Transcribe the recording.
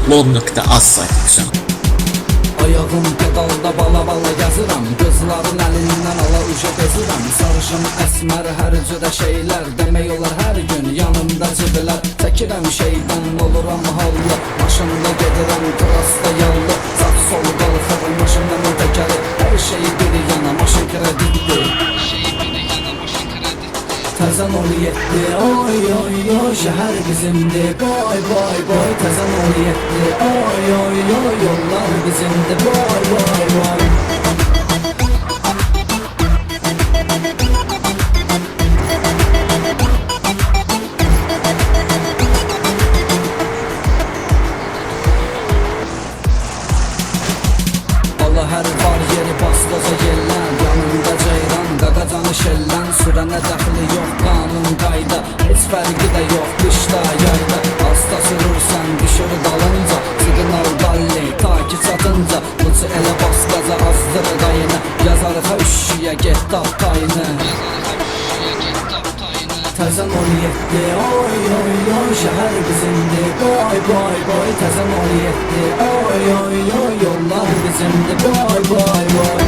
lon.az saytmışam. Ayağım pedalda bala gəzirəm, qızların əlindən ala uca bezirəm. Sarışın əsmər hər cürə şeylər, demək olar hər gün yanımda cibilər. Çəkirəm şeydən oluram hallı, maşında gedirəm trasda yallı. Sağ sol qalxır maşından təkəri, hər şeyi bir yana maşın kreditdir. Təzən 17, oy oy oy, şəhər bizimdir, boy boy boy. Təzən 17, oy oy oy, yollar bizimdir, boy boy boy. Bala hər var yeri basqaza yellən, yanımda ceyran, qaqacanı şellən. Sürənə dəxli yox qanun qayda, heç fərqi də yox qışda yayda. Asta sürürsən düşür dalınca, siqnal balli ta ki çatınca. Qıcı elə basqaza azdır qayını, yazarıq üşüyə get tap tayını. Təzən 17, oy oy oy, şəhər bizimdir, boy boy boy. Təzən 17, oy oy oy, yollar bizimdir, boy boy boy.